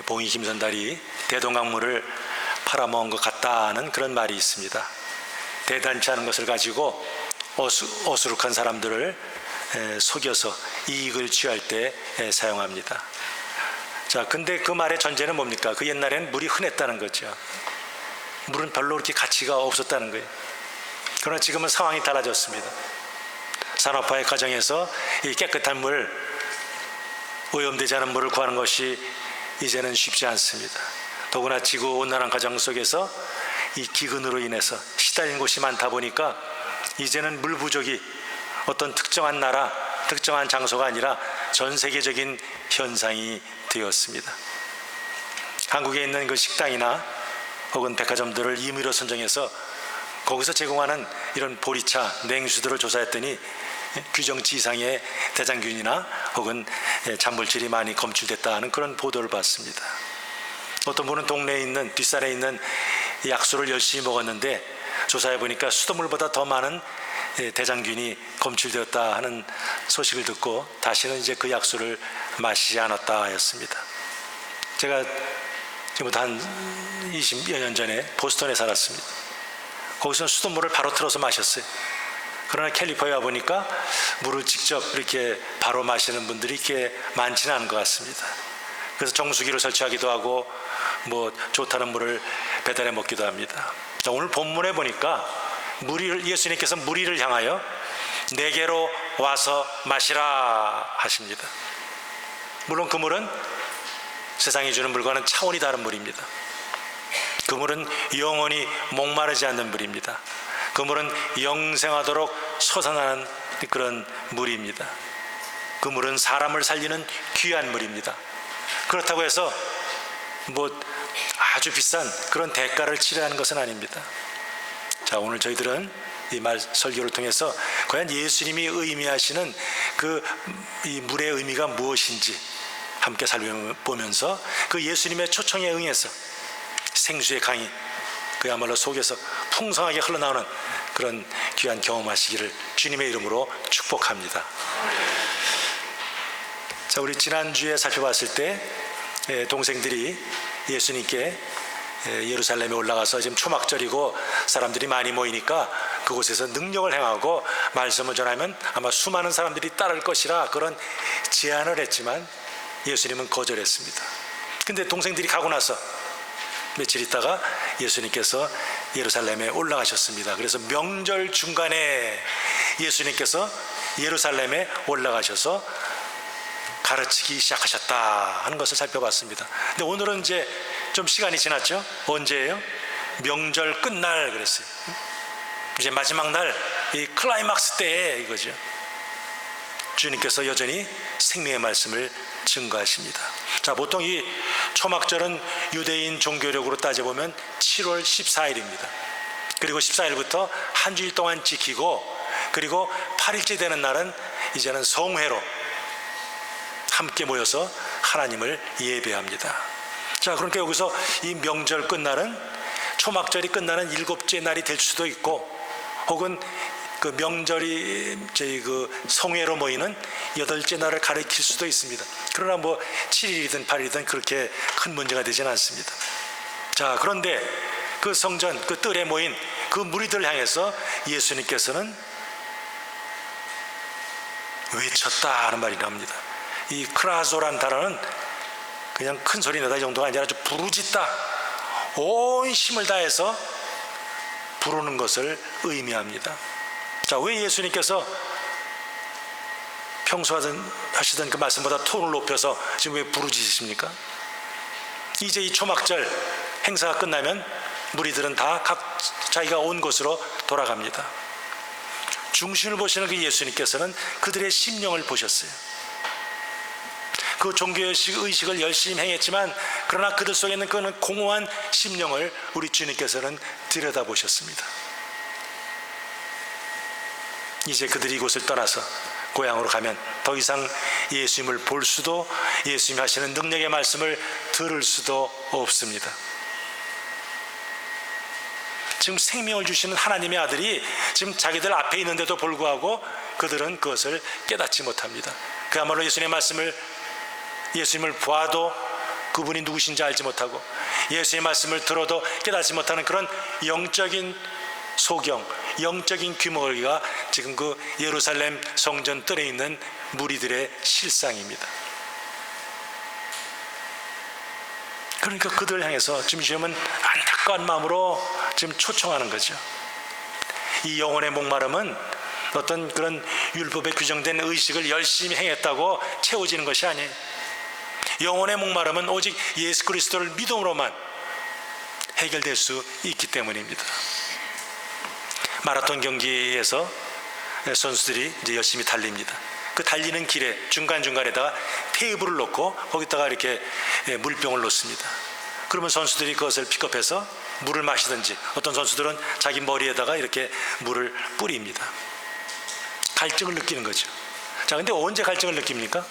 봉이 김선달이 대동강물을 팔아먹은 것 같다는 그런 말이 있습니다. 대단치 않은 것을 가지고 어수룩한 사람들을 속여서 이익을 취할 때 사용합니다. 자, 근데 그 말의 전제는 뭡니까? 그 옛날에는 물이 흔했다는 거죠. 물은 별로 그렇게 가치가 없었다는 거예요. 그러나 지금은 상황이 달라졌습니다. 산업화의 과정에서 이 깨끗한 물, 오염되지 않은 물을 구하는 것이 이제는 쉽지 않습니다. 더구나 지구온난화 과정 속에서 이 기근으로 인해서 시달린 곳이 많다 보니까 이제는 물 부족이 어떤 특정한 나라, 특정한 장소가 아니라 전 세계적인 현상이 되었습니다. 한국에 있는 그 식당이나 혹은 백화점들을 임의로 선정해서 거기서 제공하는 이런 보리차, 냉수들을 조사했더니 규정치 이상의 대장균이나 혹은 잔물질이 많이 검출됐다는 그런 보도를 봤습니다. 어떤 분은 동네에 있는, 뒷산에 있는 약수를 열심히 먹었는데 조사해 보니까 수돗물보다 더 많은 대장균이 검출되었다 하는 소식을 듣고 다시는 이제 그 약수를 마시지 않았다 하였습니다. 제가 지금부터 한 20여 년 전에 보스턴에 살았습니다. 거기서는 수돗물을 바로 틀어서 마셨어요. 그러나 캘리포니아에 와보니까 물을 직접 이렇게 바로 마시는 분들이 이렇게 많지는 않은 것 같습니다. 그래서 정수기를 설치하기도 하고 뭐 좋다는 물을 배달해 먹기도 합니다. 자, 오늘 본문에 보니까 예수님께서 무리를 향하여 내게로 와서 마시라 하십니다. 물론 그 물은 세상이 주는 물과는 차원이 다른 물입니다. 그 물은 영원히 목마르지 않는 물입니다. 그 물은 영생하도록 솟아나는 그런 물입니다. 그 물은 사람을 살리는 귀한 물입니다. 그렇다고 해서 뭐 아주 비싼 그런 대가를 치르는 것은 아닙니다. 자, 오늘 저희들은 이 말 설교를 통해서 과연 예수님이 의미하시는 이 물의 의미가 무엇인지 함께 살펴보면서 그 예수님의 초청에 응해서 생수의 강이 그야말로 속에서 풍성하게 흘러나오는 그런 귀한 경험하시기를 주님의 이름으로 축복합니다. 자, 우리 지난주에 살펴봤을 때 동생들이 예수님께 예루살렘에 올라가서 지금 초막절이고 사람들이 많이 모이니까 그곳에서 능력을 행하고 말씀을 전하면 아마 수많은 사람들이 따를 것이라 그런 제안을 했지만 예수님은 거절했습니다. 근데 동생들이 가고 나서 며칠 있다가 예수님께서 예루살렘에 올라가셨습니다. 그래서 명절 중간에 예수님께서 예루살렘에 올라가셔서 가르치기 시작하셨다 하는 것을 살펴봤습니다. 근데 오늘은 이제 좀 시간이 지났죠? 언제예요? 명절 끝날 그랬어요. 이제 마지막 날 이 클라이막스 때에 이거죠. 주님께서 여전히 생명의 말씀을 증거하십니다. 자, 보통 이 초막절은 유대인 종교력으로 따져보면 7월 14일입니다. 그리고 14일부터 한 주일 동안 지키고 그리고 8일째 되는 날은 이제는 성회로 함께 모여서 하나님을 예배합니다. 자, 그러니까 여기서 이 명절 끝날은 초막절이 끝나는 7째 날이 될 수도 있고 혹은 그 명절이 저희 그 성회로 모이는 8째 날을 가리킬 수도 있습니다. 그러나 뭐 7일이든 8일이든 그렇게 큰 문제가 되지는 않습니다. 자, 그런데 그 성전 그 뜰에 모인 그 무리들을 향해서 예수님께서는 외쳤다 하는 말이 나옵니다. 이 크라조란 단어는 그냥 큰 소리 내다 정도가 아니라 아주 부르짖다, 온 힘을 다해서 부르는 것을 의미합니다. 자, 왜 예수님께서 평소 하시던 그 말씀보다 톤을 높여서 지금 왜 부르짖으십니까? 이제 이 초막절 행사가 끝나면 무리들은 다 각 자기가 온 곳으로 돌아갑니다. 중심을 보시는 그 예수님께서는 그들의 심령을 보셨어요. 그 종교의식을 열심히 행했지만 그러나 그들 속에 있는 그는 공허한 심령을 우리 주님께서는 들여다보셨습니다. 이제 그들이 이곳을 떠나서 고향으로 가면 더 이상 예수님을 볼 수도 예수님이 하시는 능력의 말씀을 들을 수도 없습니다. 지금 생명을 주시는 하나님의 아들이 지금 자기들 앞에 있는데도 불구하고 그들은 그것을 깨닫지 못합니다. 그야말로 예수님의 말씀을 예수님을 봐도 그분이 누구신지 알지 못하고 예수의 말씀을 들어도 깨닫지 못하는 그런 영적인 소경, 영적인 규모가 지금 그 예루살렘 성전 뜰에 있는 무리들의 실상입니다. 그러니까 그들을 향해서 지금 주님은 안타까운 마음으로 지금 초청하는 거죠. 이 영혼의 목마름은 어떤 그런 율법에 규정된 의식을 열심히 행했다고 채워지는 것이 아니에요. 영혼의 목마름은 오직 예수 그리스도를 믿음으로만 해결될 수 있기 때문입니다. 마라톤 경기에서 선수들이 이제 열심히 달립니다. 그 달리는 길에 중간중간에다가 테이블을 놓고 거기다가 이렇게 물병을 놓습니다. 그러면 선수들이 그것을 픽업해서 물을 마시든지 어떤 선수들은 자기 머리에다가 이렇게 물을 뿌립니다. 갈증을 느끼는 거죠. 자, 근데 언제 갈증을 느낍니까?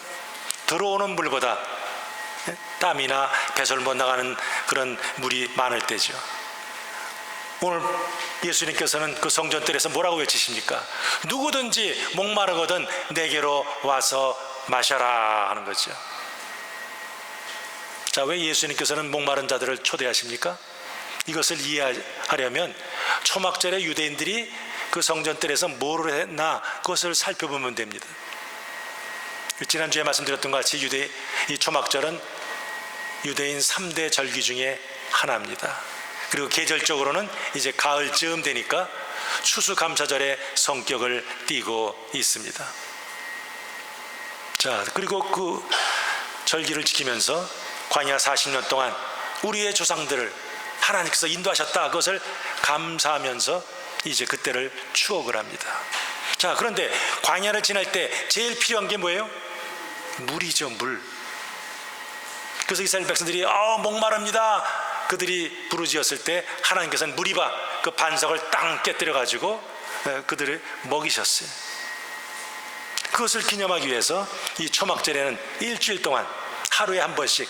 들어오는 물보다 땀이나 배설 못 나가는 그런 물이 많을 때죠. 오늘 예수님께서는 그 성전뜰에서 뭐라고 외치십니까? 누구든지 목마르거든 내게로 와서 마셔라 하는 거죠. 자, 왜 예수님께서는 목마른 자들을 초대하십니까? 이것을 이해하려면 초막절에 유대인들이 그 성전뜰에서 뭐를 했나 그것을 살펴보면 됩니다. 지난주에 말씀드렸던 것 같이 이 초막절은 유대인 3대 절기 중에 하나입니다. 그리고 계절적으로는 이제 가을쯤 되니까 추수감사절의 성격을 띠고 있습니다. 자, 그리고 그 절기를 지키면서 광야 40년 동안 우리의 조상들을 하나님께서 인도하셨다, 그것을 감사하면서 이제 그때를 추억을 합니다. 자, 그런데 광야를 지날 때 제일 필요한 게 뭐예요? 물이죠, 물. 그래서 이스라엘 백성들이 목마릅니다. 그들이 부르짖었을 때 하나님께서는 무리바 그 반석을 땅 깨뜨려 가지고 그들을 먹이셨어요. 그것을 기념하기 위해서 이 초막절에는 일주일 동안 하루에 한 번씩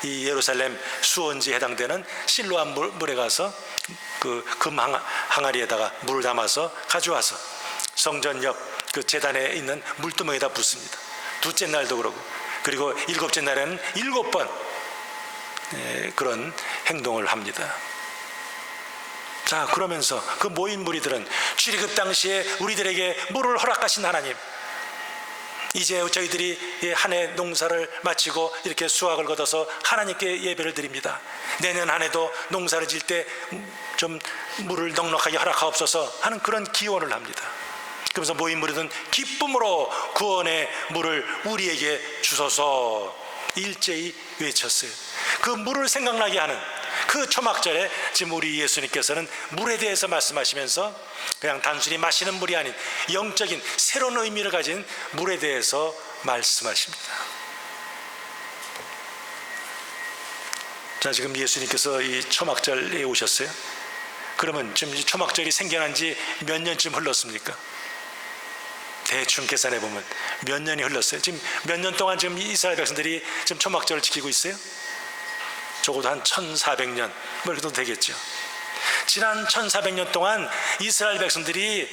이 예루살렘 수원지에 해당되는 실로암 물에 가서 그 금 항아리에다가 물을 담아서 가져와서 성전 옆 그 제단에 있는 물두멍에다 붓습니다. 둘째 날도 그러고, 그리고 일곱째 날에는 7번 그런 행동을 합니다. 자, 그러면서 그 모인 무리들은 출애굽 당시에 우리들에게 물을 허락하신 하나님, 이제 저희들이 한 해 농사를 마치고 이렇게 수확을 거둬서 하나님께 예배를 드립니다. 내년 한 해도 농사를 지을 때 좀 물을 넉넉하게 허락하옵소서 하는 그런 기원을 합니다. 그러면서 모인 무리들은 기쁨으로 구원의 물을 우리에게 주소서 일제히 외쳤어요. 그 물을 생각나게 하는 그 초막절에 지금 우리 예수님께서는 물에 대해서 말씀하시면서 그냥 단순히 마시는 물이 아닌 영적인 새로운 의미를 가진 물에 대해서 말씀하십니다. 자, 지금 예수님께서 이 초막절에 오셨어요. 그러면 지금 이 초막절이 생겨난 지 몇 년쯤 흘렀습니까? 대충 계산해 보면 몇 년이 흘렀어요. 지금 몇 년 동안 지금 이스라엘 백성들이 지금 초막절을 지키고 있어요? 적어도 한 1400년 뭐 이렇게 되겠죠. 지난 1400년 동안 이스라엘 백성들이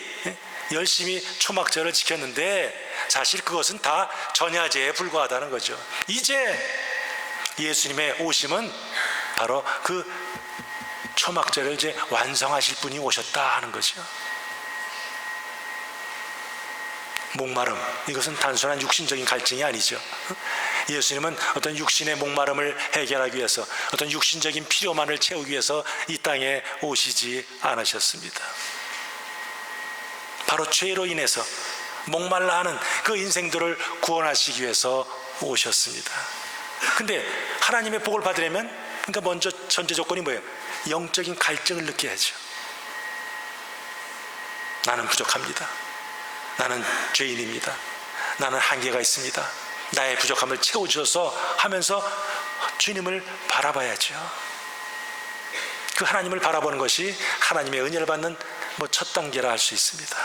열심히 초막절을 지켰는데 사실 그것은 다 전야제에 불과하다는 거죠. 이제 예수님의 오심은 바로 그 초막절을 이제 완성하실 분이 오셨다 하는 거죠. 목마름, 이것은 단순한 육신적인 갈증이 아니죠. 예수님은 어떤 육신의 목마름을 해결하기 위해서, 어떤 육신적인 필요만을 채우기 위해서 이 땅에 오시지 않으셨습니다. 바로 죄로 인해서 목말라 하는 그 인생들을 구원하시기 위해서 오셨습니다. 근데 하나님의 복을 받으려면, 그러니까 먼저 전제 조건이 뭐예요? 영적인 갈증을 느껴야죠. 나는 부족합니다. 나는 죄인입니다. 나는 한계가 있습니다. 나의 부족함을 채워주셔서 하면서 주님을 바라봐야죠. 그 하나님을 바라보는 것이 하나님의 은혜를 받는 첫 단계라 할 수 있습니다.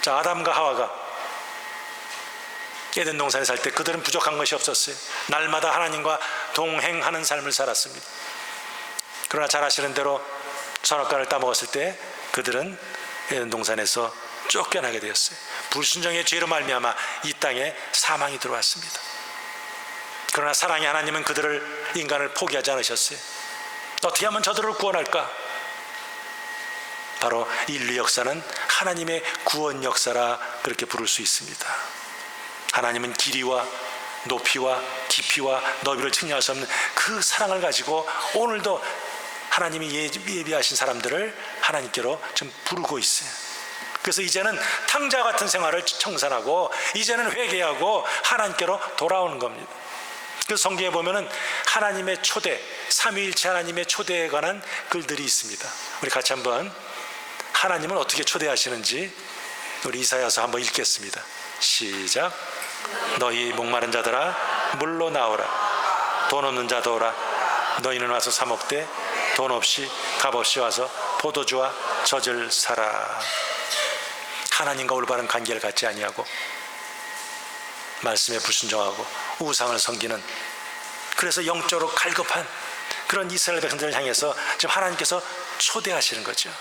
자, 아담과 하와가 에덴 동산에 살 때 그들은 부족한 것이 없었어요. 날마다 하나님과 동행하는 삶을 살았습니다. 그러나 잘 아시는 대로 선악과를 따먹었을 때 그들은 에덴 동산에서 쫓겨나게 되었어요. 불순종의 죄로 말미암아 이 땅에 사망이 들어왔습니다. 그러나 사랑의 하나님은 그들을 인간을 포기하지 않으셨어요. 어떻게 하면 저들을 구원할까? 바로 인류 역사는 하나님의 구원 역사라 그렇게 부를 수 있습니다. 하나님은 길이와 높이와 깊이와 너비를 측량할 수 없는 그 사랑을 가지고 오늘도 하나님이 예비하신 사람들을 하나님께로 좀 부르고 있어요. 그래서 이제는 탕자 같은 생활을 청산하고 이제는 회개하고 하나님께로 돌아오는 겁니다. 그래서 성경에 보면은 하나님의 초대, 삼위일체 하나님의 초대에 관한 글들이 있습니다. 우리 같이 한번 하나님은 어떻게 초대하시는지 우리 이사야서 한번 읽겠습니다. 시작. 너희 목마른 자들아 물로 나오라. 돈 없는 자도 오라. 너희는 와서 사 먹되 돈 없이 값없이 와서 포도주와 젖을 사라. 하나님과 올바른 관계를 갖지 아니하고 말씀에 불순종하고 우상을 섬기는, 그래서 영적으로 갈급한 그런 이스라엘 백성들을 향해서 지금 하나님께서 초대하시는 거죠.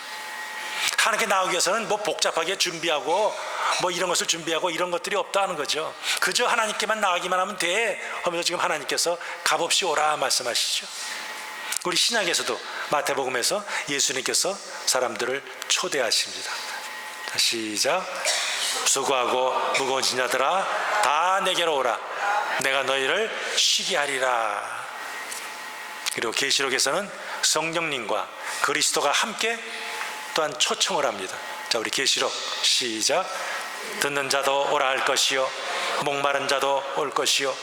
하나님께 나오기 위해서는 뭐 복잡하게 준비하고 뭐 이런 것을 준비하고 이런 것들이 없다는 거죠. 그저 하나님께만 나가기만 하면 돼 하면서 지금 하나님께서 값없이 오라 말씀하시죠. 우리 신약에서도 마태복음에서 예수님께서 사람들을 초대하십니다. 시작. 수고하고 무거운 짐 자들아 다 내게로 오라. 내가 너희를 쉬게 하리라. 그리고 계시록에서는 성령님과 그리스도가 함께 또한 초청을 합니다. 자, 우리 계시록 시작. 듣는 자도 오라 할 것이요 목마른 자도 올 것이요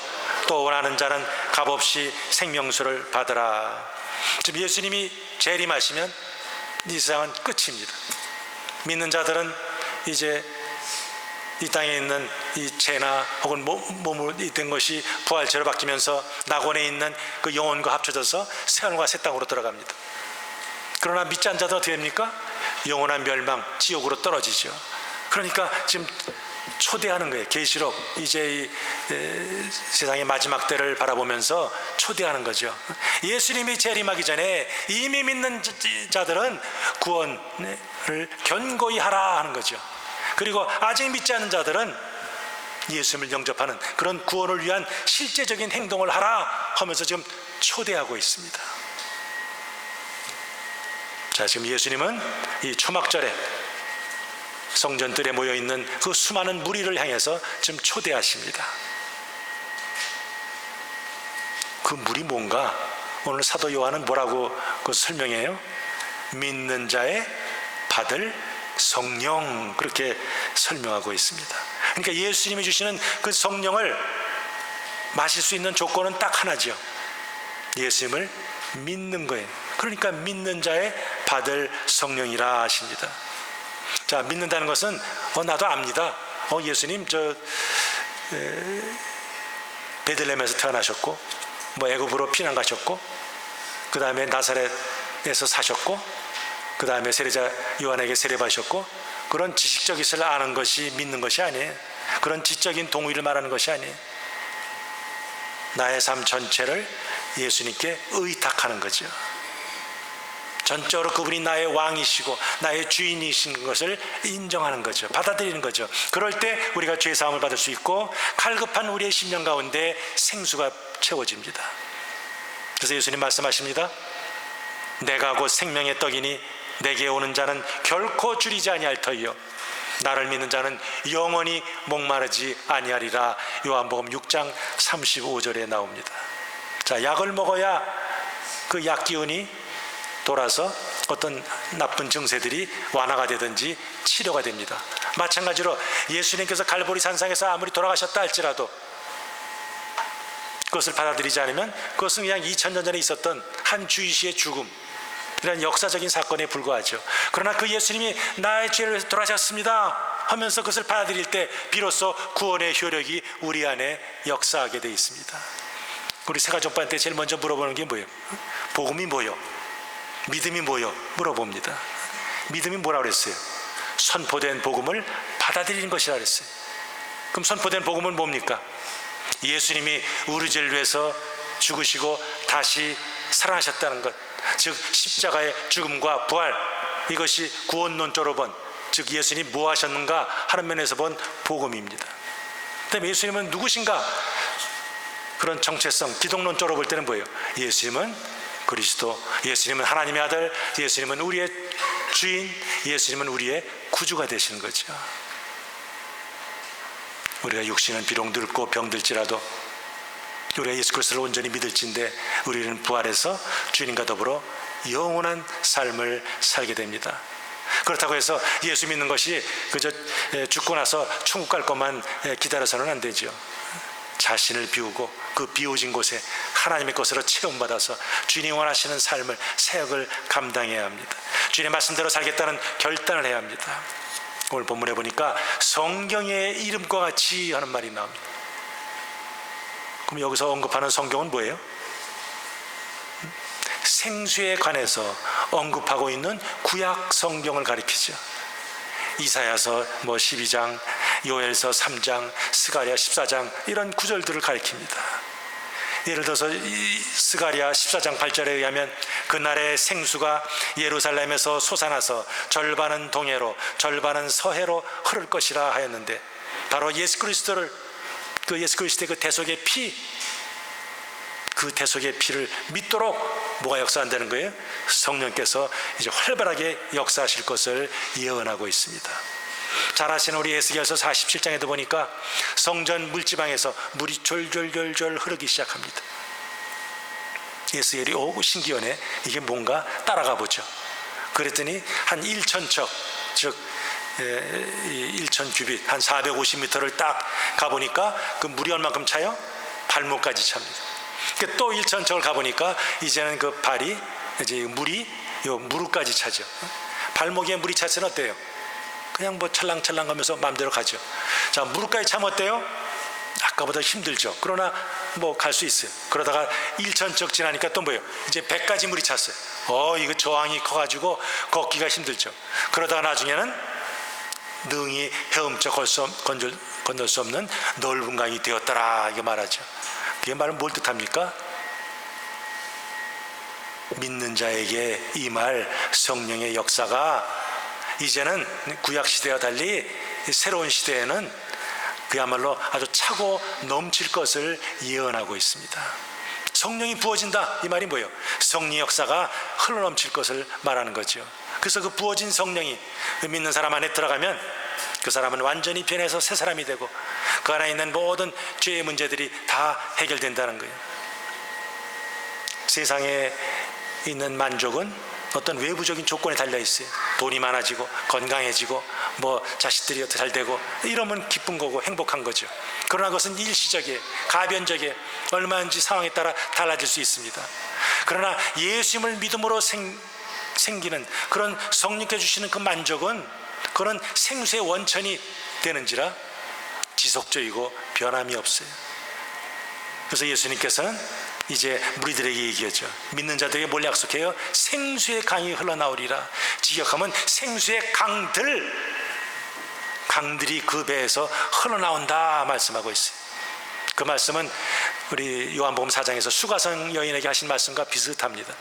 또 원하는 자는 값없이 생명수를 받으라. 지금 예수님이 재림하시면 이 세상은 끝입니다. 믿는 자들은 이제 이 땅에 있는 이 죄나 혹은 몸으로 된 것이 부활체로 바뀌면서 낙원에 있는 그 영혼과 합쳐져서 새하늘과 새 땅으로 들어갑니다. 그러나 믿지 않은 자들은 어떻게 됩니까? 영원한 멸망, 지옥으로 떨어지죠. 그러니까 지금 초대하는 거예요. 계시록 이제 이 세상의 마지막 때를 바라보면서 초대하는 거죠. 예수님이 재림하기 전에 이미 믿는 자들은 구원을 견고히 하라 하는 거죠. 그리고 아직 믿지 않는 자들은 예수님을 영접하는 그런 구원을 위한 실제적인 행동을 하라 하면서 지금 초대하고 있습니다. 자, 지금 예수님은 이 초막절에 성전들에 모여있는 그 수많은 무리를 향해서 지금 초대하십니다. 그 무리 뭔가 오늘 사도 요한은 뭐라고 그 설명해요? 믿는 자의 받을 성령, 그렇게 설명하고 있습니다. 그러니까 예수님이 주시는 그 성령을 마실 수 있는 조건은 딱 하나죠. 예수님을 믿는 거예요. 그러니까 믿는 자의 받을 성령이라 하십니다. 자, 믿는다는 것은 나도 압니다. 예수님 베들레헴에서 태어나셨고 뭐 애굽으로 피난 가셨고 그 다음에 나사렛에서 사셨고 그 다음에 세례자 요한에게 세례받으셨고, 그런 지식적 것을 아는 것이 믿는 것이 아니에요. 그런 지적인 동의를 말하는 것이 아니에요. 나의 삶 전체를 예수님께 의탁하는 거죠. 전적으로 그분이 나의 왕이시고 나의 주인이신 것을 인정하는 거죠. 받아들이는 거죠. 그럴 때 우리가 죄 사함을 받을 수 있고 갈급한 우리의 심령 가운데 생수가 채워집니다. 그래서 예수님 말씀하십니다. 내가 곧 생명의 떡이니 내게 오는 자는 결코 줄이지 아니할 터이요 나를 믿는 자는 영원히 목마르지 아니하리라. 요한복음 6장 35절에 나옵니다. 자, 약을 먹어야 그 약 기운이 돌아서 어떤 나쁜 증세들이 완화가 되든지 치료가 됩니다. 마찬가지로 예수님께서 갈보리 산상에서 아무리 돌아가셨다 할지라도 그것을 받아들이지 않으면 그것은 그냥 2000년 전에 있었던 한 주이시의 죽음, 이런 역사적인 사건에 불과하죠. 그러나 그 예수님이 나의 죄를 위해서 돌아가셨습니다 하면서 그것을 받아들일 때 비로소 구원의 효력이 우리 안에 역사하게 되어 있습니다. 우리 세가족반한테 제일 먼저 물어보는 게 뭐예요? 복음이 뭐요? 믿음이 뭐요? 물어봅니다. 믿음이 뭐라고 그랬어요? 선포된 복음을 받아들이는 것이라 그랬어요. 그럼 선포된 복음은 뭡니까? 예수님이 우리 죄를 위해서 죽으시고 다시 살아나셨다는 것, 즉 십자가의 죽음과 부활, 이것이 구원론적으로 본, 즉 예수님이 뭐 하셨는가 하는 면에서 본 복음입니다. 그다음에 예수님은 누구신가? 그런 정체성, 기독론적으로 볼 때는 뭐예요? 예수님은 그리스도, 예수님은 하나님의 아들, 예수님은 우리의 주인, 예수님은 우리의 구주가 되시는 거죠. 우리가 육신은 비록 늙고 병들지라도 우리가 예수 그리스도를 온전히 믿을진데 우리는 부활해서 주님과 더불어 영원한 삶을 살게 됩니다. 그렇다고 해서 예수 믿는 것이 그저 죽고 나서 천국 갈 것만 기다려서는 안 되죠. 자신을 비우고 그 비워진 곳에 하나님의 것으로 체험받아서 주님이 원하시는 삶을, 사역을 감당해야 합니다. 주님의 말씀대로 살겠다는 결단을 해야 합니다. 오늘 본문에 보니까 성경의 이름과 같이 하는 말이 나옵니다. 그럼 여기서 언급하는 성경은 뭐예요? 생수에 관해서 언급하고 있는 구약 성경을 가리키죠. 이사야서 12장, 요엘서 3장, 스가랴 14장 이런 구절들을 가리킵니다. 예를 들어서 이 스가랴 14장 8절에 의하면 그날의 생수가 예루살렘에서 솟아나서 절반은 동해로 절반은 서해로 흐를 것이라 하였는데, 바로 예수 그리스도를, 그 예수 그리스도의 그 대속의 피, 그 대속의 피를 믿도록 뭐가 역사한다는 거예요? 성령께서 이제 활발하게 역사하실 것을 예언하고 있습니다. 잘 아시는 우리 에스겔서 47장에도 보니까 성전 물지방에서 물이 졸졸졸졸 흐르기 시작합니다. 에스겔이 오고 신기원에 이게 뭔가 따라가 보죠. 그랬더니 한 1,000척, 즉 1,000규빗, 한 450m를 딱 가보니까 그 물이 얼만큼 차요? 발목까지 찹니다. 또 1,000척을 가보니까 이제는 그 발이, 이제 물이 요 무릎까지 차죠. 발목에 물이 차서는 어때요? 그냥 찰랑찰랑 하면서 마음대로 가죠. 자, 무릎까지 차면 어때요? 아까보다 힘들죠. 그러나 갈 수 있어요. 그러다가 1,000척 지나니까 또 뭐예요? 이제 배까지 물이 찼어요. 이거 저항이 커가지고 걷기가 힘들죠. 그러다가 나중에는 능히 헤엄쳐 건널 수 없는 넓은 강이 되었더라, 이게 말하죠. 그게 말은 뭘 뜻합니까? 믿는 자에게 임할 성령의 역사가 이제는 구약시대와 달리 새로운 시대에는 그야말로 아주 차고 넘칠 것을 예언하고 있습니다. 성령이 부어진다, 이 말이 뭐예요? 성령의 역사가 흘러넘칠 것을 말하는 거죠. 그래서 그 부어진 성령이 믿는 사람 안에 들어가면 그 사람은 완전히 변해서 새 사람이 되고 그 안에 있는 모든 죄의 문제들이 다 해결된다는 거예요. 세상에 있는 만족은 어떤 외부적인 조건에 달려 있어요. 돈이 많아지고 건강해지고 자식들이 어떻게 잘 되고 이러면 기쁜 거고 행복한 거죠. 그러나 그것은 일시적이에요. 가변적이에요. 얼마든지 상황에 따라 달라질 수 있습니다. 그러나 예수님을 믿음으로 생기는 그런 성령께 주시는 그 만족은 그런 생수의 원천이 되는지라 지속적이고 변함이 없어요. 그래서 예수님께서는 이제 무리들에게 얘기하죠. 믿는 자들에게 뭘 약속해요? 생수의 강이 흘러나오리라. 직역하면 생수의 강들이 그 배에서 흘러나온다 말씀하고 있어요. 그 말씀은 우리 요한복음 4장에서 수가성 여인에게 하신 말씀과 비슷합니다.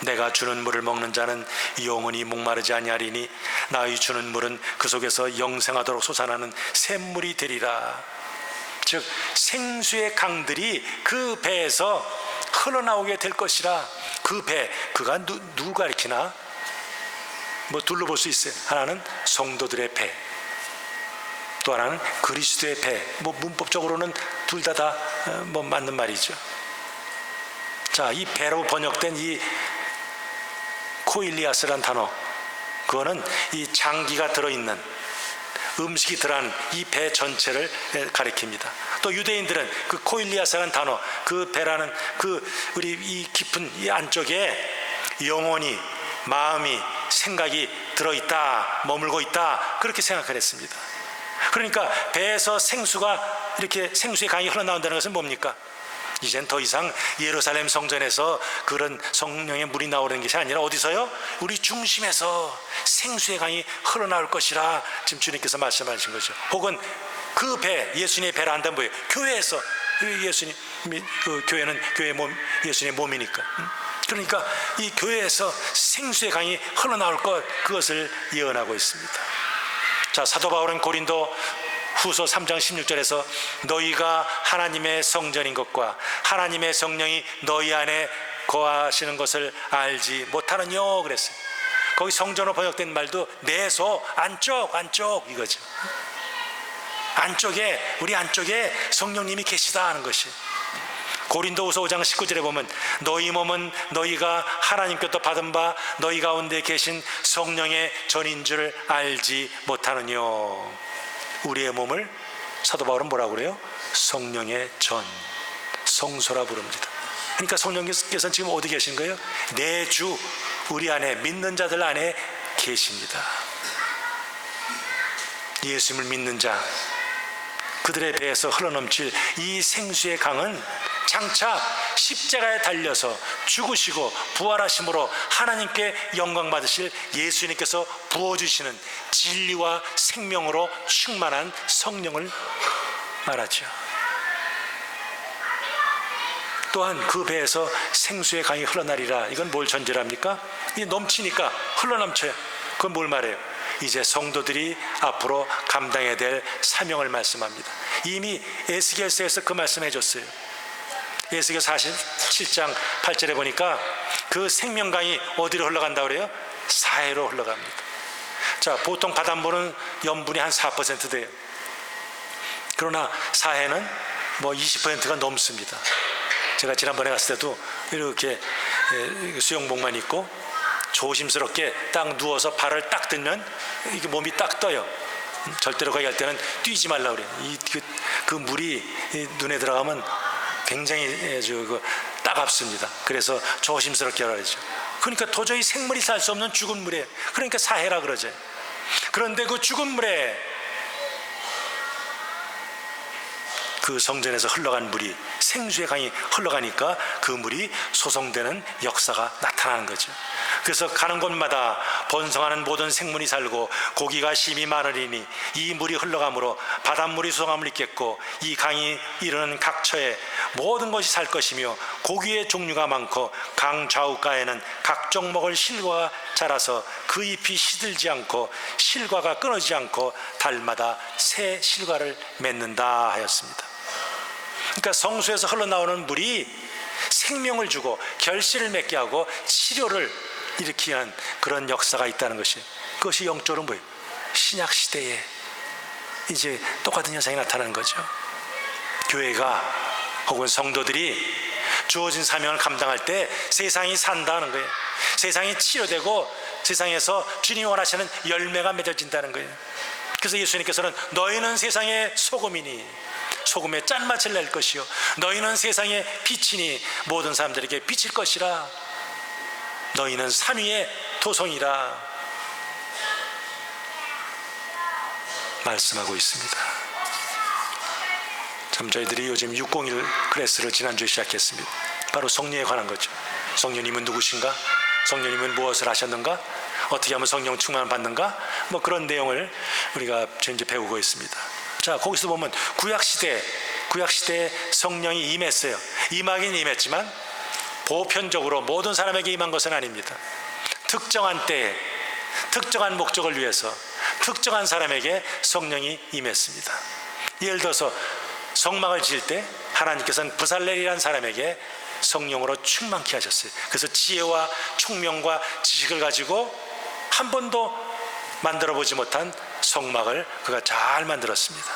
내가 주는 물을 먹는 자는 영원히 목마르지 아니하리니 나의 주는 물은 그 속에서 영생하도록 솟아나는 샘물이 되리라. 즉 생수의 강들이 그 배에서 흘러나오게 될 것이라. 그 배, 그가 누구 가리키나? 둘로 볼 수 있어요. 하나는 성도들의 배, 또 하나는 그리스도의 배. 문법적으로는 둘 다 맞는 말이죠. 자, 이 배로 번역된 이 코일리아스란 단어, 그거는 이 장기가 들어있는 음식이 들어간 이 배 전체를 가리킵니다. 또 유대인들은 그 코일리아스라는 단어, 그 배라는 우리 이 깊은 이 안쪽에 영혼이, 마음이, 생각이 들어있다, 머물고 있다, 그렇게 생각을 했습니다. 그러니까 배에서 생수가 이렇게 생수의 강이 흘러나온다는 것은 뭡니까? 이젠 더 이상 예루살렘 성전에서 그런 성령의 물이 나오는 것이 아니라 어디서요? 우리 중심에서 생수의 강이 흘러나올 것이라 지금 주님께서 말씀하신 거죠. 혹은 그 배, 예수님의 배라 한다면 뭐예요? 교회에서, 예수님, 그 교회는 교회의 몸, 예수님의 몸이니까. 그러니까 이 교회에서 생수의 강이 흘러나올 것, 그것을 예언하고 있습니다. 자, 사도 바울은 고린도 후서 3장 16절에서 너희가 하나님의 성전인 것과 하나님의 성령이 너희 안에 거하시는 것을 알지 못하느뇨 그랬어요. 거기 성전으로 번역된 말도 내소, 안쪽 이거죠. 안쪽에, 우리 안쪽에 성령님이 계시다 하는 것이. 고린도후서 5장 19절에 보면 너희 몸은 너희가 하나님께로부터 받은 바 너희 가운데 계신 성령의 전인 줄 알지 못하느뇨. 우리의 몸을 사도 바울은 뭐라고 그래요? 성령의 전, 성소라 부릅니다. 그러니까 성령께서는 지금 어디 계신 거예요? 내 주, 우리 안에, 믿는 자들 안에 계십니다. 예수님을 믿는 자, 그들의 배에서 흘러넘칠 이 생수의 강은 장차 십자가에 달려서 죽으시고 부활하심으로 하나님께 영광 받으실 예수님께서 부어주시는 진리와 생명으로 충만한 성령을 말하죠. 또한 그 배에서 생수의 강이 흘러나리라. 이건 뭘 전제합니까? 이 넘치니까 흘러넘쳐요. 그건 뭘 말해요? 이제 성도들이 앞으로 감당해야 될 사명을 말씀합니다. 이미 에스겔서에서 그 말씀해 줬어요. 에스겔 47장 8절에 보니까 그 생명강이 어디로 흘러간다고 그래요? 사해로 흘러갑니다. 자, 보통 바닷물은 염분이 한 4% 돼요. 그러나 사해는 뭐 20%가 넘습니다. 제가 지난번에 갔을 때도 이렇게 수영복만 입고 조심스럽게 딱 누워서 발을 딱 들면 이게 몸이 딱 떠요. 절대로 거기 갈 때는 뛰지 말라고 그래요. 그 물이 눈에 들어가면 굉장히 따갑습니다. 그래서 조심스럽게 하라 그러죠. 그러니까 도저히 생물이 살 수 없는 죽은 물에, 그러니까 사해라 그러죠. 그런데 그 죽은 물에 그 성전에서 흘러간 물이, 생수의 강이 흘러가니까 그 물이 소성되는 역사가 나타나는 거죠. 그래서 가는 곳마다 번성하는 모든 생물이 살고 고기가 심이 많으리니 이 물이 흘러가므로 바닷물이 소성함을 입겠고 이 강이 이르는 각처에 모든 것이 살 것이며 고기의 종류가 많고 강 좌우가에는 각종 먹을 실과가 자라서 그 잎이 시들지 않고 실과가 끊어지지 않고 달마다 새 실과를 맺는다 하였습니다. 그러니까 성수에서 흘러나오는 물이 생명을 주고 결실을 맺게 하고 치료를 일으키게 하는 그런 역사가 있다는 것이, 그것이 영적으로 뭐예요? 신약 시대에 이제 똑같은 현상이 나타나는 거죠. 교회가 혹은 성도들이 주어진 사명을 감당할 때 세상이 산다는 거예요. 세상이 치료되고 세상에서 주님이 원하시는 열매가 맺어진다는 거예요. 그래서 예수님께서는 너희는 세상의 소금이니 소금의 짠맛을 낼 것이요 너희는 세상의 빛이니 모든 사람들에게 비칠 것이라. 너희는 삼위의 토성이라 말씀하고 있습니다. 참 저희들이 요즘 601 클래스를 지난주에 시작했습니다. 바로 성령에 관한 거죠. 성령님은 누구신가? 성령님은 무엇을 하셨는가? 어떻게 하면 성령 충만을 받는가? 뭐 그런 내용을 우리가 이제 배우고 있습니다. 자, 거기서 보면 구약시대에 성령이 임했어요. 임하긴 임했지만 보편적으로 모든 사람에게 임한 것은 아닙니다. 특정한 때에 특정한 목적을 위해서 특정한 사람에게 성령이 임했습니다. 예를 들어서 성막을 지을 때 하나님께서는 부살렐이라는 사람에게 성령으로 충만케 하셨어요. 그래서 지혜와 총명과 지식을 가지고 한 번도 만들어 보지 못한 성막을 그가 잘 만들었습니다.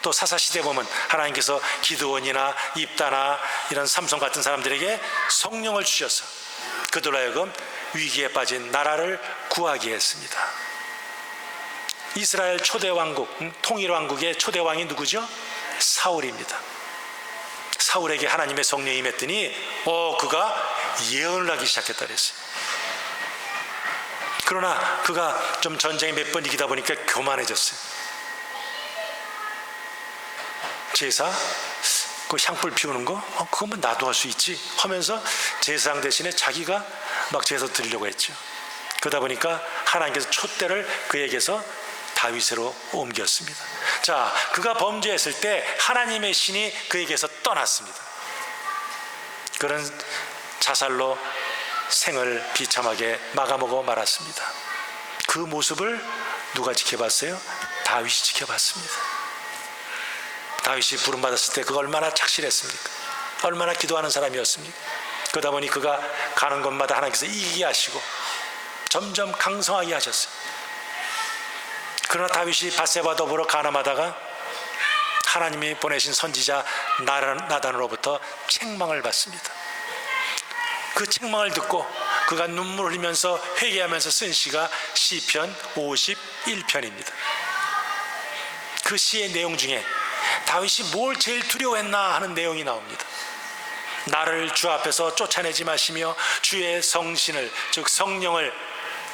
또 사사시대에 보면 하나님께서 기드온이나 입다나 이런 삼손 같은 사람들에게 성령을 주셔서 그들로 하여금 위기에 빠진 나라를 구하게 했습니다. 이스라엘 초대 왕국, 통일 왕국의 초대 왕이 누구죠? 사울입니다. 사울에게 하나님의 성령이 임했더니 그가 예언을 하기 시작했다 그랬어요. 그러나 그가 좀 전쟁에 몇 번 이기다 보니까 교만해졌어요. 제사, 그 향불 피우는 거, 그건 뭐 나도 할 수 있지 하면서 제사장 대신에 자기가 막 제사 드리려고 했죠. 그러다 보니까 하나님께서 촛대를 그에게서 다윗으로 옮겼습니다. 자, 그가 범죄했을 때 하나님의 신이 그에게서 떠났습니다. 그런 자살로 생을 비참하게 마감하고 말았습니다. 그 모습을 누가 지켜봤어요? 다윗이 지켜봤습니다. 다윗이 부름받았을 때 그가 얼마나 착실했습니까? 얼마나 기도하는 사람이었습니까? 그러다 보니 그가 가는 곳마다 하나님께서 이기게 하시고 점점 강성하게 하셨어요. 그러나 다윗이 밧세바와 더불어 가늠하다가 하나님이 보내신 선지자 나단으로부터 책망을 받습니다. 그 책망을 듣고 그가 눈물 흘리면서 회개하면서 쓴 시가 시편 51편입니다. 그 시의 내용 중에 다윗이 뭘 제일 두려워했나 하는 내용이 나옵니다. 나를 주 앞에서 쫓아내지 마시며 주의 성신을, 즉 성령을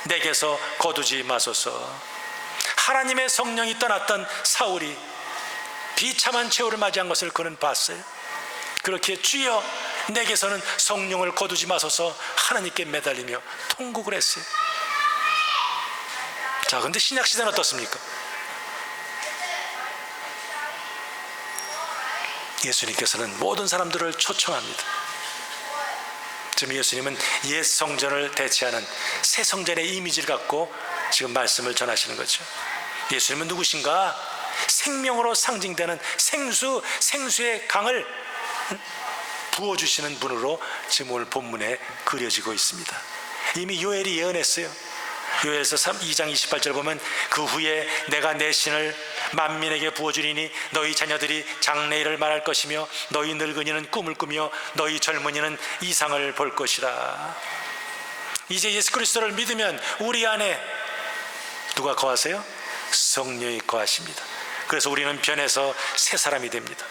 내게서 거두지 마소서. 하나님의 성령이 떠났던 사울이 비참한 최후를 맞이한 것을 그는 봤어요. 그렇게 주여 내게서는 성령을 거두지 마소서 하나님께 매달리며 통곡을 했어요. 자, 그런데 신약 시대는 어떻습니까? 예수님께서는 모든 사람들을 초청합니다. 지금 예수님은 옛 성전을 대체하는 새 성전의 이미지를 갖고 지금 말씀을 전하시는 거죠. 예수님은 누구신가? 생명으로 상징되는 생수의 강을 부어주시는 분으로 지금 오늘 본문에 그려지고 있습니다. 이미 요엘이 예언했어요. 요엘서 2장 28절 보면 그 후에 내가 내 신을 만민에게 부어주리니 너희 자녀들이 장래일을 말할 것이며 너희 늙은이는 꿈을 꾸며 너희 젊은이는 이상을 볼 것이라. 이제 예수 그리스도를 믿으면 우리 안에 누가 거하세요? 성령이 거하십니다. 그래서 우리는 변해서 새 사람이 됩니다.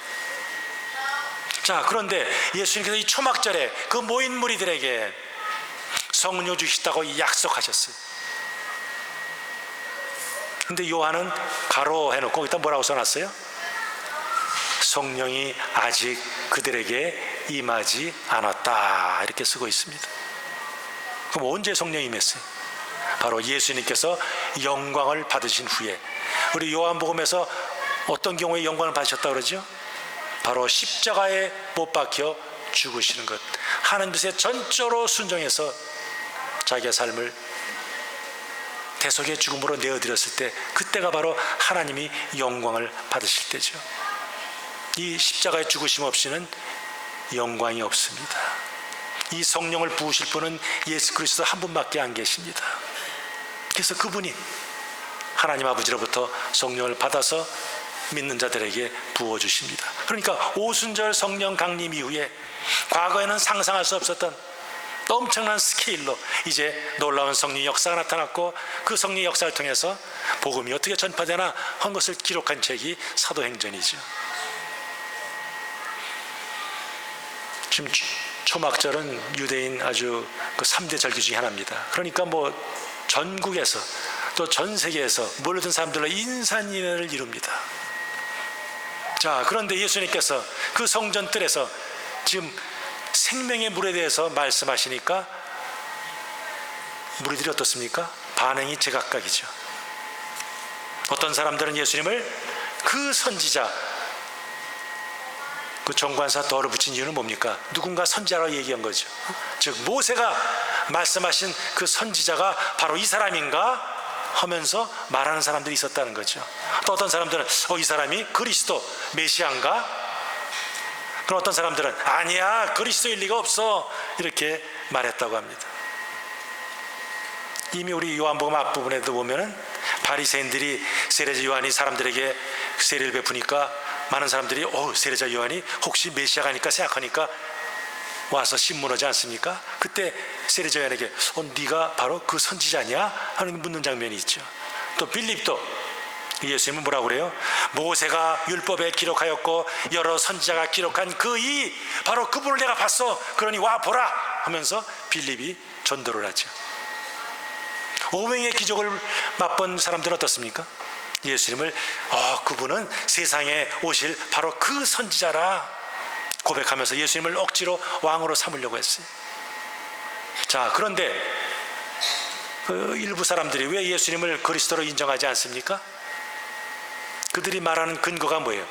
자, 그런데 예수님께서 이 초막절에 그 모인 무리들에게 성령 주시다고 약속하셨어요. 근데 요한은 가로 해놓고 거기다 뭐라고 써놨어요? 성령이 아직 그들에게 임하지 않았다 이렇게 쓰고 있습니다. 그럼 언제 성령이 임했어요? 바로 예수님께서 영광을 받으신 후에. 우리 요한복음에서 어떤 경우에 영광을 받으셨다고 그러죠? 바로 십자가에 못 박혀 죽으시는 것, 하는 뜻에 전적으로 순종해서 자기의 삶을 대속의 죽음으로 내어드렸을 때, 그때가 바로 하나님이 영광을 받으실 때죠. 이 십자가의 죽으심 없이는 영광이 없습니다. 이 성령을 부으실 분은 예수 그리스도 한 분밖에 안 계십니다. 그래서 그분이 하나님 아버지로부터 성령을 받아서 믿는 자들에게 부어주십니다. 그러니까 오순절 성령 강림 이후에 과거에는 상상할 수 없었던 엄청난 스케일로 이제 놀라운 성령 역사가 나타났고, 그 성령 역사를 통해서 복음이 어떻게 전파되나 한 것을 기록한 책이 사도행전이죠. 지금 초막절은 유대인 아주 그 3대 절기 중에 하나입니다. 그러니까 뭐 전국에서 또 전 세계에서 모든 사람들로 인산인해를 이룹니다. 자, 그런데 예수님께서 그 성전 뜰에서 지금 생명의 물에 대해서 말씀하시니까 무리들이 어떻습니까? 반응이 제각각이죠. 어떤 사람들은 예수님을 그 선지자, 그 정관사 더를 붙인 이유는 뭡니까? 누군가 선지자라고 얘기한 거죠. 즉 모세가 말씀하신 그 선지자가 바로 이 사람인가 하면서 말하는 사람들이 있었다는 거죠. 또 어떤 사람들은 이 사람이 그리스도 메시아인가? 그럼 어떤 사람들은 아니야, 그리스도일 리가 없어, 이렇게 말했다고 합니다. 이미 우리 요한복음 앞부분에도 보면은 바리새인들이 세례자 요한이 사람들에게 세례를 베푸니까 많은 사람들이 세례자 요한이 혹시 메시아가 아닐까 생각하니까 와서 신문하지 않습니까? 그때 세례자 요한에게 네가 바로 그 선지자냐? 하는 묻는 장면이 있죠. 또 빌립도 예수님은 뭐라고 그래요? 모세가 율법에 기록하였고 여러 선지자가 기록한 바로 그분을 내가 봤어, 그러니 와 보라 하면서 빌립이 전도를 하죠. 오병의 기적을 맛본 사람들은 어떻습니까? 예수님을 그분은 세상에 오실 바로 그 선지자라 고백하면서 예수님을 억지로 왕으로 삼으려고 했어요. 자, 그런데 그 일부 사람들이 왜 예수님을 그리스도로 인정하지 않습니까? 그들이 말하는 근거가 뭐예요?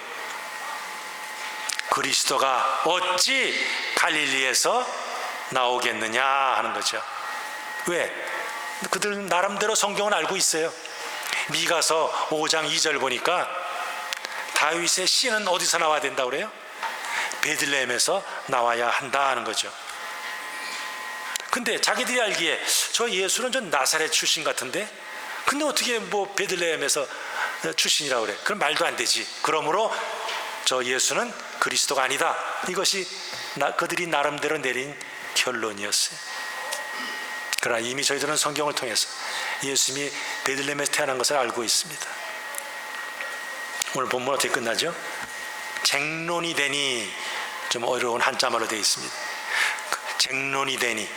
그리스도가 어찌 갈릴리에서 나오겠느냐 하는 거죠. 왜? 그들 나름대로 성경은 알고 있어요. 미가서 5장 2절 보니까 다윗의 씨는 어디서 나와야 된다고 그래요? 베들레헴에서 나와야 한다는 거죠. 근데 자기들이 알기에 저 예수는 좀 나사렛 출신 같은데, 근데 어떻게 뭐 베들레헴에서 출신이라고 그래? 그럼 말도 안 되지. 그러므로 저 예수는 그리스도가 아니다. 이것이 그들이 나름대로 내린 결론이었어요. 그러나 이미 저희들은 성경을 통해서 예수님이 베들레헴에서 태어난 것을 알고 있습니다. 오늘 본문 어떻게 끝나죠? 쟁론이 되니, 좀 어려운 한자말로 되어 있습니다. 쟁론이 되니,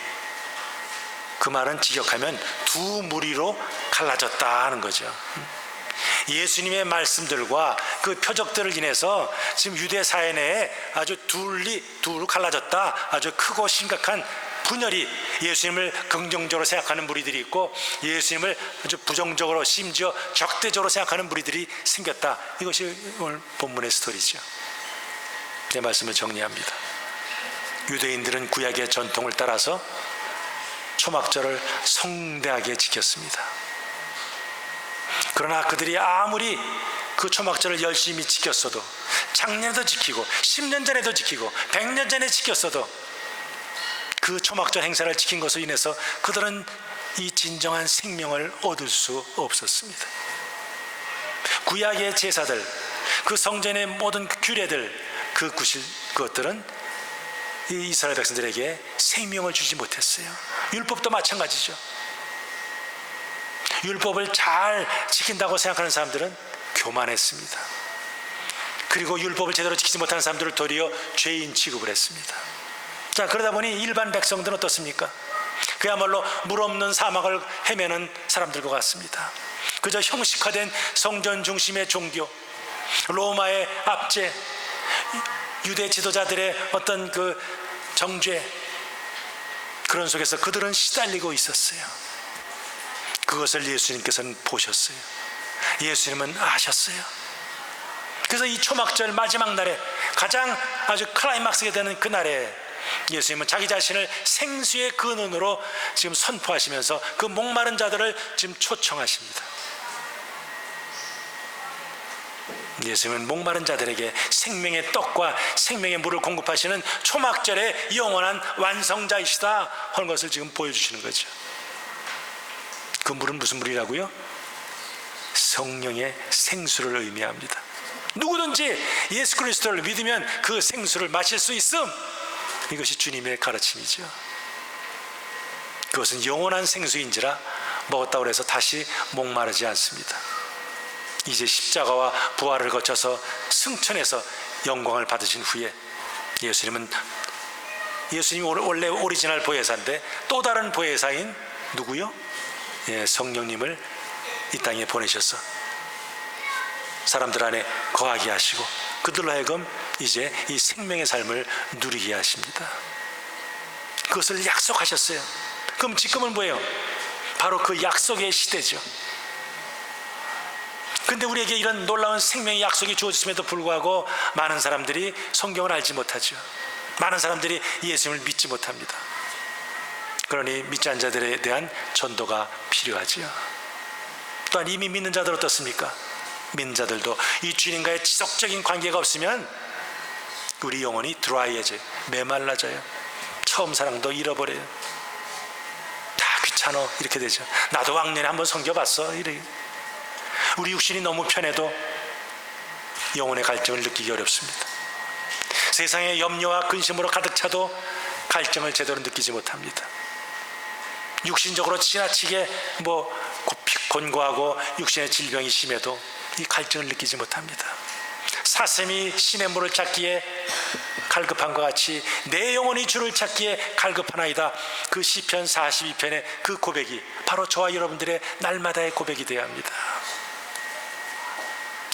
그 말은 직역하면 두 무리로 갈라졌다 하는 거죠. 예수님의 말씀들과 그 표적들을 인해서 지금 유대 사회 내에 아주 둘로 갈라졌다. 아주 크고 심각한 분열이, 예수님을 긍정적으로 생각하는 무리들이 있고 예수님을 아주 부정적으로 심지어 적대적으로 생각하는 무리들이 생겼다. 이것이 오늘 본문의 스토리죠. 내 말씀을 정리합니다. 유대인들은 구약의 전통을 따라서 초막절을 성대하게 지켰습니다. 그러나 그들이 아무리 그 초막절을 열심히 지켰어도, 작년에도 지키고 10년 전에도 지키고 100년 전에 지켰어도 그 초막절 행사를 지킨 것으로 인해서 그들은 이 진정한 생명을 얻을 수 없었습니다. 구약의 제사들, 그 성전의 모든 규례들, 그것들은 이 이스라엘 백성들에게 생명을 주지 못했어요. 율법도 마찬가지죠. 율법을 잘 지킨다고 생각하는 사람들은 교만했습니다. 그리고 율법을 제대로 지키지 못하는 사람들을 도리어 죄인 취급을 했습니다. 자, 그러다 보니 일반 백성들은 어떻습니까? 그야말로 물 없는 사막을 헤매는 사람들과 같습니다. 그저 형식화된 성전 중심의 종교, 로마의 압제, 유대 지도자들의 어떤 그 정죄, 그런 속에서 그들은 시달리고 있었어요. 그것을 예수님께서는 보셨어요. 예수님은 아셨어요. 그래서 이 초막절 마지막 날에, 가장 아주 클라이막스가 되는 그날에 예수님은 자기 자신을 생수의 근원으로 지금 선포하시면서 그 목마른 자들을 지금 초청하십니다. 예수님은 목마른 자들에게 생명의 떡과 생명의 물을 공급하시는 초막절의 영원한 완성자이시다 하는 것을 지금 보여주시는 거죠. 그 물은 무슨 물이라고요? 성령의 생수를 의미합니다. 누구든지 예수 그리스도를 믿으면 그 생수를 마실 수 있음, 이것이 주님의 가르침이죠. 그것은 영원한 생수인지라 먹었다고 해서 다시 목마르지 않습니다. 이제 십자가와 부활을 거쳐서 승천해서 영광을 받으신 후에 예수님이 원래 오리지널 보혜사인데 또 다른 보혜사인 누구요? 성령님을 이 땅에 보내셔서 사람들 안에 거하게 하시고 그들로 하여금 이제 이 생명의 삶을 누리게 하십니다. 그것을 약속하셨어요. 그럼 지금은 뭐예요? 바로 그 약속의 시대죠. 근데 우리에게 이런 놀라운 생명의 약속이 주어졌음에도 불구하고 많은 사람들이 성경을 알지 못하죠. 많은 사람들이 예수님을 믿지 못합니다. 그러니 믿지 않은 자들에 대한 전도가 필요하지요. 또한 이미 믿는 자들 어떻습니까? 믿는 자들도 이 주님과의 지속적인 관계가 없으면 우리 영혼이 드라이해져요. 메말라져요. 처음 사랑도 잃어버려요. 다 귀찮아, 이렇게 되죠. 나도 왕년에 한번 섬겨봤어, 이래. 우리 육신이 너무 편해도 영혼의 갈증을 느끼기 어렵습니다. 세상의 염려와 근심으로 가득 차도 갈증을 제대로 느끼지 못합니다. 육신적으로 지나치게 곤고하고 육신의 질병이 심해도 이 갈증을 느끼지 못합니다. 사슴이 신의 물을 찾기에 갈급한 것 같이 내 영혼이 주를 찾기에 갈급하나이다. 그 시편 42편의 그 고백이 바로 저와 여러분들의 날마다의 고백이 되어야 합니다.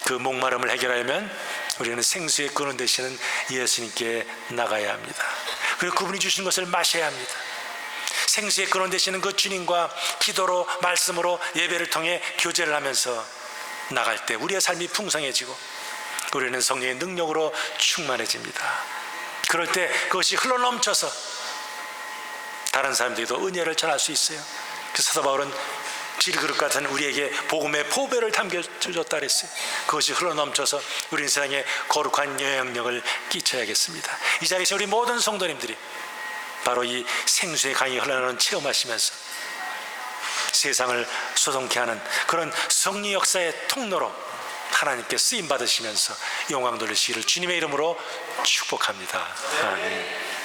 그 목마름을 해결하려면 우리는 생수의 근원 되시는 예수님께 나가야 합니다. 그리고 그분이 주신 것을 마셔야 합니다. 생수의 근원 되시는 그 주님과 기도로, 말씀으로, 예배를 통해 교제를 하면서 나갈 때 우리의 삶이 풍성해지고 우리는 성령의 능력으로 충만해집니다. 그럴 때 그것이 흘러넘쳐서 다른 사람들에게도 은혜를 전할 수 있어요. 그래서 사도 바울은 질그릇 같은 우리에게 복음의 보배를 담겨주셨다 그랬어요. 그것이 흘러넘쳐서 우리 인생에 거룩한 영향력을 끼쳐야겠습니다. 이 자리에서 우리 모든 성도님들이 바로 이 생수의 강이 흘러나오는 체험하시면서 세상을 소송케 하는 그런 성리 역사의 통로로 하나님께 쓰임 받으시면서 영광 돌리시기를 주님의 이름으로 축복합니다. 아멘.